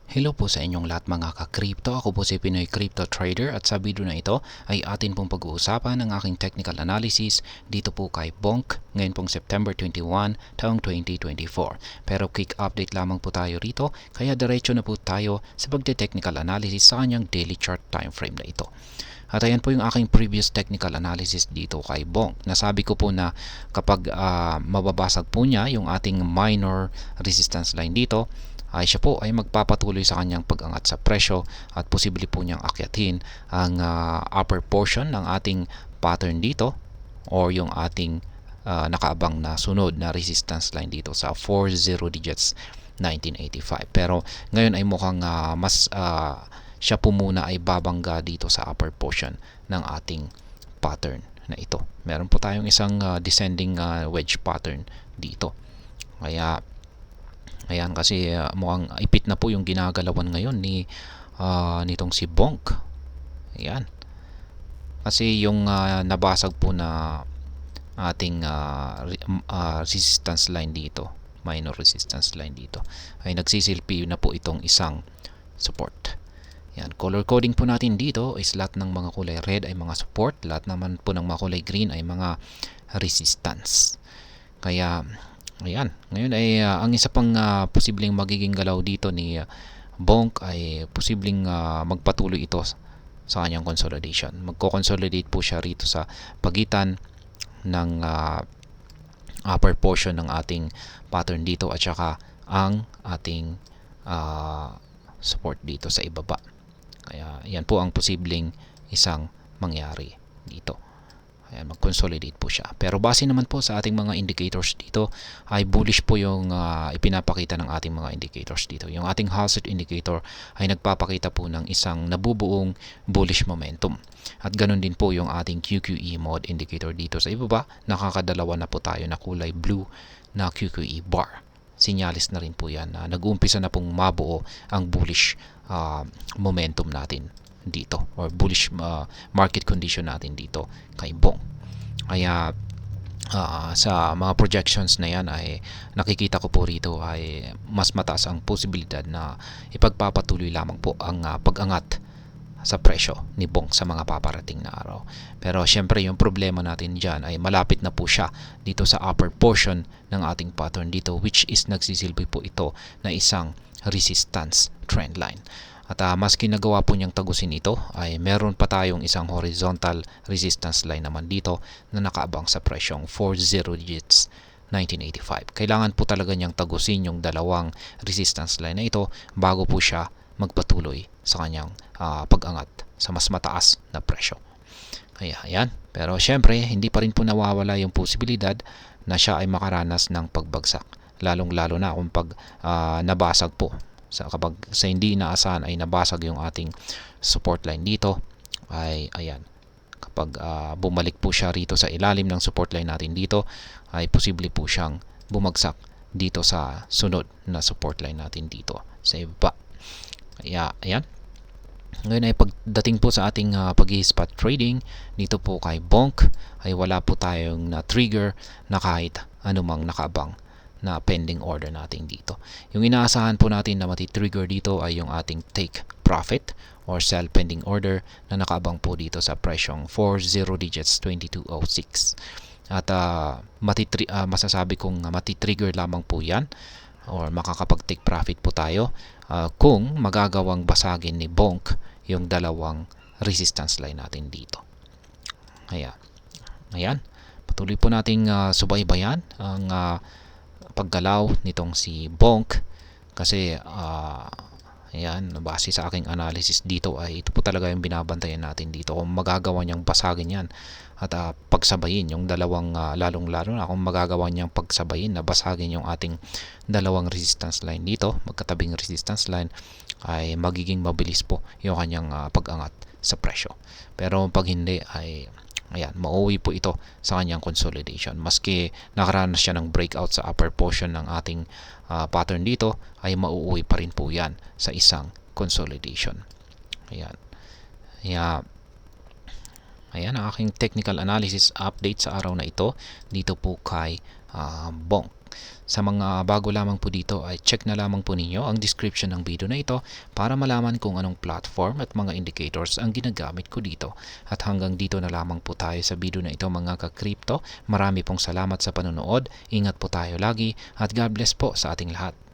Hello po sa inyong lahat mga ka-crypto. Ako po si Pinoy Crypto Trader at sa video na ito ay atin pong pag-uusapan ang aking technical analysis dito po kay Bonk ngayon pong September 21 taong 2024. Pero quick update lamang po tayo rito kaya diretso na po tayo sa pagte-technical analysis sa kanyang daily chart time frame na ito. At ayan po yung aking previous technical analysis dito kay Bonk. Nasabi ko po na kapag mababasag po niya yung ating minor resistance line dito, ay siya po ay magpapatuloy sa kanyang pag-angat sa presyo at posible po niyang akyatin ang upper portion ng ating pattern dito or yung ating nakaabang na sunod na resistance line dito sa 40 digits 1985. Pero ngayon ay mukhang mas siya po muna ay babangga dito sa upper portion ng ating pattern na ito. Meron po tayong isang descending wedge pattern dito. Kaya ayan, kasi mukhang ipit na po yung ginagalawan ngayon ni nitong si Bonk. Ayan. Kasi yung nabasag po na ating resistance line dito, minor resistance line dito, ay nagsisilpi na po itong isang support. Yan, color coding po natin dito is lahat ng mga kulay red ay mga support, lahat naman po ng mga kulay green ay mga resistance. Kaya ayan, ngayon ay ang isa pang posibleng magiging galaw dito ni Bonk ay posibleng magpatuloy ito sa kanyang consolidation. Magko-consolidate po siya rito sa pagitan ng upper portion ng ating pattern dito at saka ang ating support dito sa ibaba. Kaya yan po ang posibleng isang mangyari dito. Ayan, mag-consolidate po siya. Pero base naman po sa ating mga indicators dito ay bullish po yung ipinapakita ng ating mga indicators dito. Yung ating Hazard indicator ay nagpapakita po ng isang nabubuong bullish momentum. At ganun din po yung ating QQE mode indicator dito sa ibaba. Nakakadalawa na po tayo na kulay blue na QQE bar. Sinyalis na rin po yan na nag-uumpisa na pong mabuo ang bullish momentum natin dito or bullish market condition natin dito kay Bonk. Kaya sa mga projections na yan ay nakikita ko po rito ay mas mataas ang posibilidad na ipagpapatuloy lamang po ang pag-angat sa presyo ni Bonk sa mga paparating na araw. Pero syempre yung problema natin dyan ay malapit na po siya dito sa upper portion ng ating pattern dito, which is nagsisilbi po ito na isang resistance trend line. At maski nagawa po niyang tagusin ito ay meron pa tayong isang horizontal resistance line naman dito na nakaabang sa presyong 40 digits 1985. Kailangan po talaga niyang tagusin yung dalawang resistance line na ito bago po siya magpatuloy sa kanyang pag-angat sa mas mataas na presyo. Kaya ayan. Pero syempre hindi pa rin po nawawala yung posibilidad na siya ay makaranas ng pagbagsak. Lalong-lalo na kung pag nabasag po kapag sa hindi inaasahan ay nabasag yung ating support line dito ay ayan, kapag bumalik po siya rito sa ilalim ng support line natin dito ay posible po siyang bumagsak dito sa sunod na support line natin dito sa ibaba. Kaya ayan, ngayon ay pagdating po sa ating pag-spot trading dito po kay Bonk ay wala po tayong na trigger na kahit anumang nakaabang na pending order natin dito. Yung inaasahan po natin na matitrigger dito ay yung ating take profit or sell pending order na nakaabang po dito sa presyong 40 digits 2206. At masasabi kong matitrigger lamang po yan or makakapag-take profit po tayo kung magagawang basagin ni Bonk yung dalawang resistance line natin dito. Ayan. Patuloy po nating subaybayan ang paggalaw nitong si Bonk kasi ayan, base sa aking analysis dito ay ito po talaga yung binabantayan natin dito kung magagawa niyang basagin yan at pagsabayin yung dalawang lalong-lalo na kung magagawa niyang pagsabayin na basagin yung ating dalawang resistance line dito, magkatabing resistance line, ay magiging mabilis po yung kanyang pag-angat sa presyo. Pero pag hindi ay ayan, mauwi po ito sa kanyang consolidation. Maski nakaranas siya ng breakout sa upper portion ng ating pattern dito, ay mauuwi pa rin po yan sa isang consolidation. Ayan. Ayan ang aking technical analysis update sa araw na ito dito po kay Bonk. Sa mga bago lamang po dito ay check na lamang po ninyo ang description ng video na ito para malaman kung anong platform at mga indicators ang ginagamit ko dito. At hanggang dito na lamang po tayo sa video na ito mga ka-crypto. Marami pong salamat sa panonood. Ingat po tayo lagi at God bless po sa ating lahat.